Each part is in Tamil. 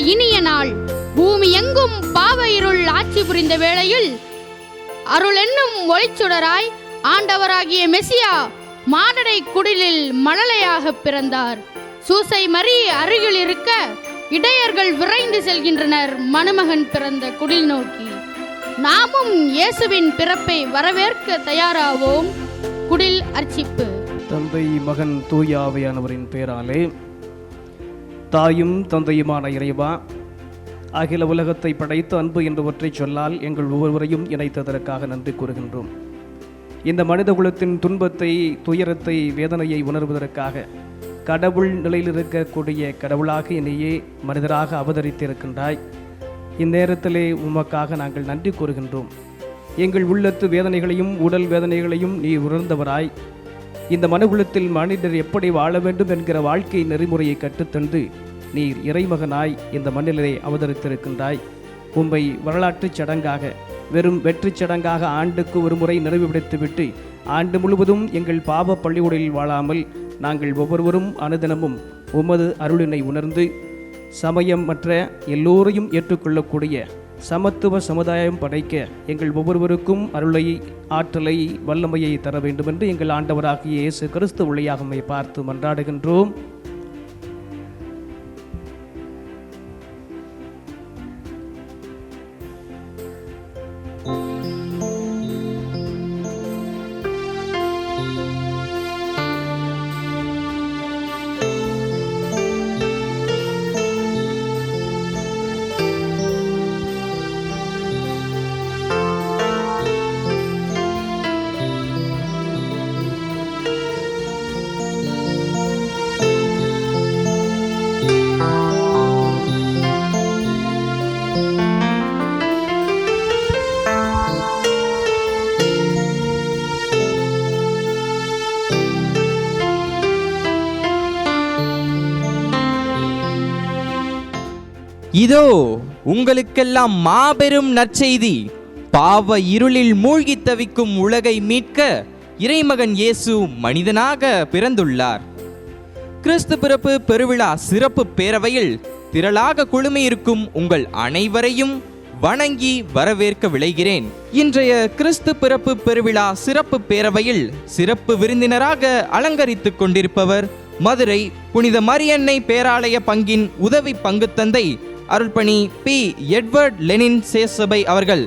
இனிய நாள். பூமி எங்கும் பாவ இருள் ஆட்சி புரிந்த வேளையில் அருள் என்னும் ஒளிச்சுடராய் ஆண்டவராகிய மெசியா மாடடை குடிலில் மழலையாக பிறந்தார். சூசை மரி அருகில் இருக்க இடையர்கள் விரைந்து செல்கின்றனர் மணமகன் பிறந்த குடில் நோக்கி. நாமும் இயேசுவின் பிறப்பை வரவேற்க தயாராவோம். குடில் அர்ச்சிப்பு. தந்தை மகன் தூய ஆவியானவரின் பெயராலே. தாயும் தந்தையுமான இறைவா, அகில உலகத்தை படைத்து அன்பு என்று ஒற்றை சொல்லால் எங்கள் ஒவ்வொருவரையும் இணைத்ததற்காக நன்றி கூறுகின்றோம். இந்த மனித குலத்தின் துன்பத்தை, துயரத்தை, வேதனையை உணர்வதற்காக கடவுள் நிலையில் இருக்கக்கூடிய கடவுளாக என்னையே மனிதராக அவதரித்திருக்கின்றாய். இந்நேரத்திலே உமக்காக நாங்கள் நன்றி கூறுகின்றோம். எங்கள் உள்ளத்து வேதனைகளையும் உடல் வேதனைகளையும் நீ உணர்ந்தவராய் இந்த மனுகுலத்தில் மனிதர் எப்படி வாழ வேண்டும் என்கிற வாழ்க்கை நெறிமுறையை கற்றுத்தந்து நீர் இறைமகனாய் இந்த மண்ணிலே அவதரித்திருக்கின்றாய். உம்மை வரலாற்றுச் சடங்காக, வெறும் வெற்றி சடங்காக ஆண்டுக்கு ஒரு முறை நிறைவுபடுத்திவிட்டு ஆண்டு முழுவதும் எங்கள் பாவ பள்ளிக்கூடலில் வாழாமல் நாங்கள் ஒவ்வொருவரும் அனுதினமும் உமது அருளினை உணர்ந்து சமயம் மற்ற எல்லோரையும் ஏற்றுக்கொள்ளக்கூடிய சமத்துவ சமுதாயம் படைக்க எங்கள் ஒவ்வொருவருக்கும் அருளை, ஆற்றலை, வல்லமையை தர வேண்டும் என்று எங்கள் ஆண்டவராகிய இயேசு கிறிஸ்து வழியாக உம்மை பார்த்து மன்றாடுகின்றோம். இதோ உங்களுக்கெல்லாம் மாபெரும் நற்செய்தி. பாவ இருளில் மூழ்கி தவிக்கும் உலகை மீட்க இறைமகன் இயேசு மனிதனாக பிறந்துள்ளார். கிறிஸ்து பிறப்பு பெருவிழா சிறப்பு பேரவையில் திரளாக குழுமியிருக்கும் உங்கள் அனைவரையும் வணங்கி வரவேற்க விளைகிறேன். இன்றைய கிறிஸ்து பிறப்பு பெருவிழா சிறப்பு பேரவையில் சிறப்பு விருந்தினராக அலங்கரித்துக் கொண்டிருப்பவர் மதுரை புனித மரியன்னை பேராலய பங்கின் உதவி பங்குத்தந்தை அருள்பணி பி. எட்வர்ட் லெனின் சேசபை அவர்கள்.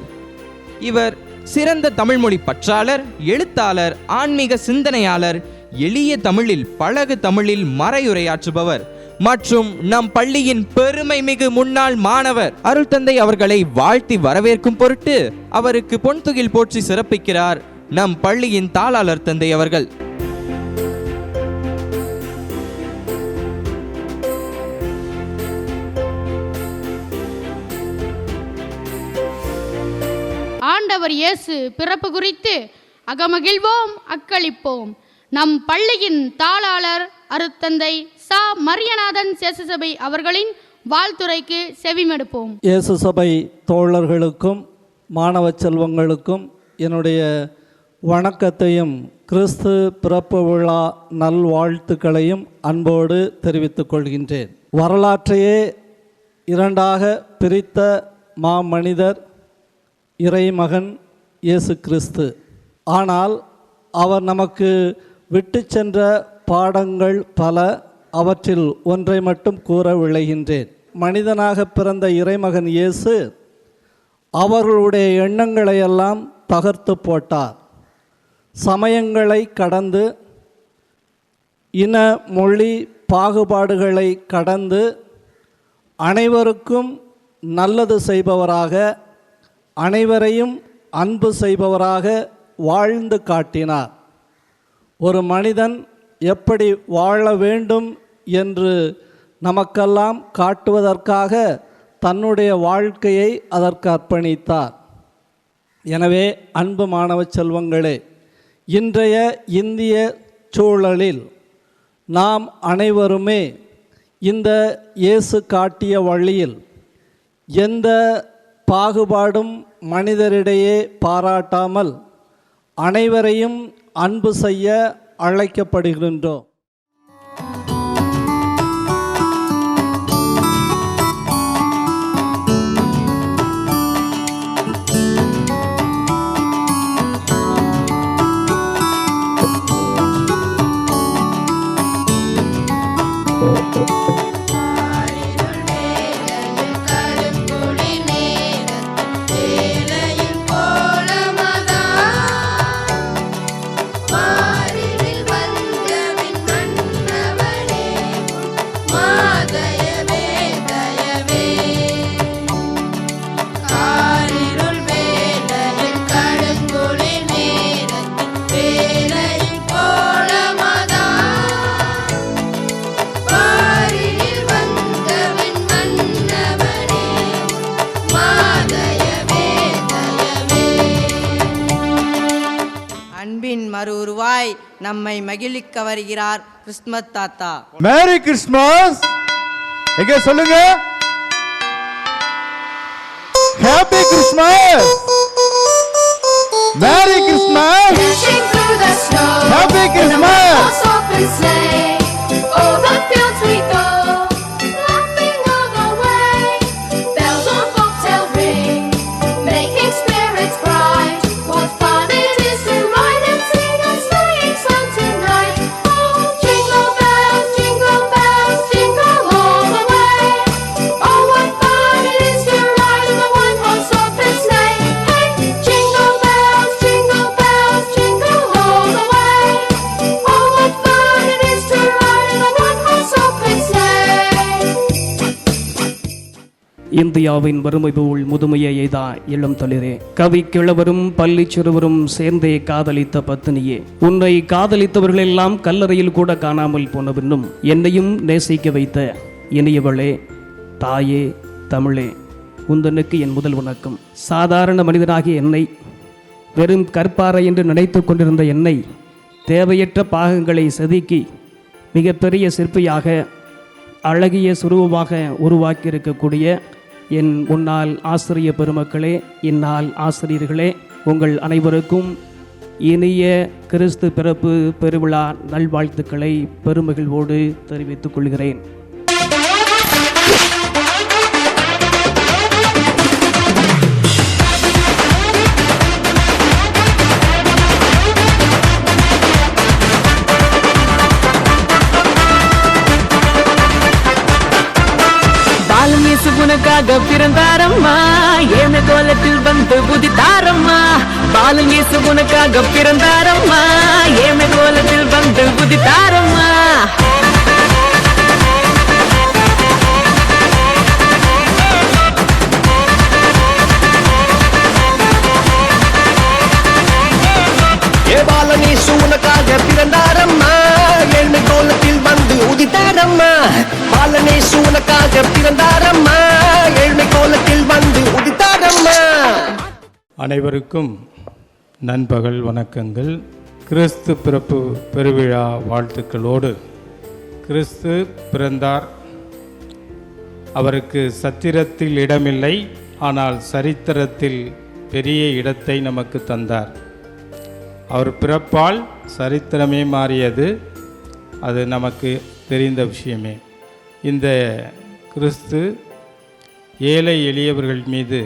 இவர் சிறந்த தமிழ்மொழி பற்றாளர், எழுத்தாளர், ஆன்மீக சிந்தனையாளர், எளிய தமிழில் பழகு தமிழில் மறையுரையாற்றுபவர் மற்றும் நம் பள்ளியின் பெருமை மிகு முன்னாள் மாணவர். அருள் தந்தை அவர்களை வாழ்த்தி வரவேற்கும் பொருட்டு அவருக்கு பொன்துகில் போற்றி சிறப்பிக்கிறார் நம் பள்ளியின் தாளாளர் தந்தை அவர்கள். ஆண்டவர் இயேசு பிறப்பு குறித்து அகமகிழ்வோம், அக்களிப்போம். நம் பள்ளியின் தாளாளர் அருட்தந்தை சா. மரியநாதன் சேசுசபை அவர்களின் வாழ்த்துரைக்கு செவிமடுப்போம். இயேசு சபை தோழர்களுக்கும் மாணவ செல்வங்களுக்கும் என்னுடைய வணக்கத்தையும் கிறிஸ்து பிறப்பு விழா நல்வாழ்த்துக்களையும் அன்போடு தெரிவித்துக் கொள்கின்றேன். வரலாற்றையே இரண்டாக பிரித்த மாமனிதர் இறைமகன் இயேசு கிறிஸ்து. ஆனால் அவர் நமக்கு விட்டு சென்ற பாடங்கள் பல. அவற்றில் ஒன்றை மட்டும் கூற விளைகின்றேன். மனிதனாக பிறந்த இறைமகன் இயேசு அவர்களுடைய எண்ணங்களையெல்லாம் தகர்த்து போட்டார். சமயங்களை கடந்து, இன மொழி பாகுபாடுகளை கடந்து அனைவருக்கும் நல்லது செய்பவராக, அனைவரையும் அன்பு செய்பவராக வாழ்ந்து காட்டினார். ஒரு மனிதன் எப்படி வாழ வேண்டும் என்று நமக்கெல்லாம் காட்டுவதற்காக தன்னுடைய வாழ்க்கையை அதற்கு அர்ப்பணித்தார். எனவே அன்பு மாணவ செல்வங்களே, இன்றைய இந்திய சூழலில் நாம் அனைவருமே இந்த இயேசு காட்டிய வழியில் எந்த பாகுபாடும் மனிதரிடையே பாராட்டாமல் அனைவரையும் அன்பு செய்ய அழைக்கப்படுகின்றோம். மறு உருவாய் நம்மை மகிழ்விக்க வருகிறார் கிறிஸ்மஸ் தாத்தா. Merry Christmas. எங்க சொல்லுங்க. Happy Christmas. Merry Christmas. Happy Christmas. இந்தியாவின் வறுமை போல் முதுமையை எய்தா இளம் தளிரே, கவி கிழவரும் பள்ளி சிறுவரும் சேர்ந்தே காதலித்த பத்தினியே, உன்னை காதலித்தவர்கள் எல்லாம் கல்லறையில் கூட காணாமல் போன பின்னும் என்னையும் நேசிக்க வைத்த இனியவளே, தாயே, தமிழே, உந்தனுக்கு என் முதல் வணக்கம். சாதாரண மனிதனாகிய என்னை, வெறும் கற்பாறை என்று நினைத்து கொண்டிருந்த என்னை தேவையற்ற பாகங்களை செதுக்கி மிகப்பெரிய சிற்பியாக அழகிய சுரூபமாக உருவாக்கியிருக்கக்கூடிய என் முன்னாள் ஆசிரிய பெருமக்களே, இந்நாள் ஆசிரியர்களே, உங்கள் அனைவருக்கும் இனிய கிறிஸ்து பிறப்பு பெருவிழா நல்வாழ்த்துக்களை பெருமகிழ்வோடு தெரிவித்துக் கொள்கிறேன். உனக்காக பிறந்தாரம்மா, ஏழை கோலத்தில் வந்து புதித்தாரம்மா. பாலன் இயேசு உனக்காக பிறந்தாரம்மா, ஏழை கோலத்தில் வந்து புதித்தாரம்மா. பாலன் இயேசு உனக்காக பிறந்தாரம்மா, ஏழை கோலத்தில் வந்து உதித்தாரம்மா. பாலன் இயேசு உனக்காக பிறந்தாரம்மா, ஏழை கோலத்தில் வந்து உதித்தாரம்மா. அனைவருக்கும் நண்பகல் வணக்கங்கள். கிறிஸ்து பிறப்பு பெருவிழா வாழ்த்துக்களோடு, கிறிஸ்து பிறந்தார், அவருக்கு சத்திரத்தில் இடமில்லை, ஆனால் சரித்திரத்தில் பெரிய இடத்தை நமக்கு தந்தார். அவர் பிறப்பால் சரித்திரமே மாறியது, அது நமக்கு தெரிந்த விஷயமே. இந்த கிறிஸ்து ஏழை எளியவர்கள் மீது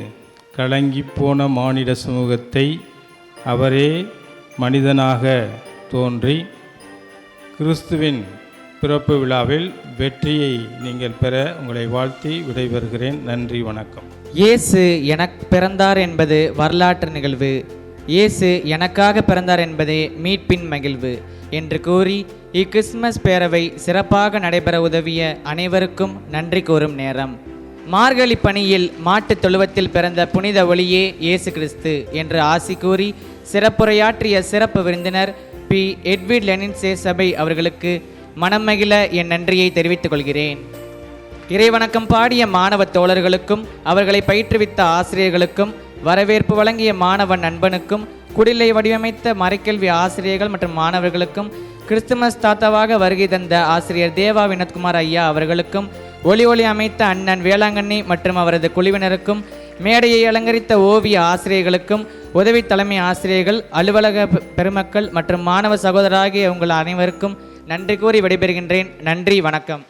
கலங்கி போன மானிட சமூகத்தை அவரே மனிதனாக தோன்றி கிறிஸ்துவின் பிறப்பு விழாவில் வெற்றியை நீங்கள் பெற உங்களை வாழ்த்தி விடைபெறுகிறேன். நன்றி, வணக்கம். இயேசு எனக்கு பிறந்தார் என்பது வரலாற்று நிகழ்வு, இயேசு எனக்காக பிறந்தார் என்பதே மீட்பின் மகிழ்வு என்று கூறி இக்கிறிஸ்துமஸ் பேரவை சிறப்பாக நடைபெற உதவிய அனைவருக்கும் நன்றி கூறும் நேரம். மார்கழி பணியில் மாட்டுத் தொழுவத்தில் பிறந்த புனித ஒளியே இயேசு கிறிஸ்து என்று ஆசி கூறி சிறப்புரையாற்றிய சிறப்பு விருந்தினர் பி. எட்விட் லெனின்சே சபை அவர்களுக்கு மனமகிழ என் நன்றியை தெரிவித்துக் கொள்கிறேன். இறைவணக்கம் பாடிய மாணவ தோழர்களுக்கும் அவர்களை பயிற்றுவித்த ஆசிரியர்களுக்கும் வரவேற்பு வழங்கிய மாணவ நண்பனுக்கும் குடிலை வடிவமைத்த மறைக்கல்வி ஆசிரியர்கள் மற்றும் மாணவர்களுக்கும் கிறிஸ்துமஸ் தாத்தாவாக வருகை தந்த ஆசிரியர் தேவா வினோத்குமார் ஐயா அவர்களுக்கும் ஒளி அமைத்த அண்ணன் வேளாங்கண்ணி மற்றும் அவரது குழுவினருக்கும் மேடையை அலங்கரித்த ஓவிய ஆசிரியர்களுக்கும் உதவி தலைமை ஆசிரியர்கள், அலுவலக பெருமக்கள் மற்றும் மாணவ சகோதரராகிய உங்கள் அனைவருக்கும் நன்றி கூறி விடைபெறுகின்றேன். நன்றி, வணக்கம்.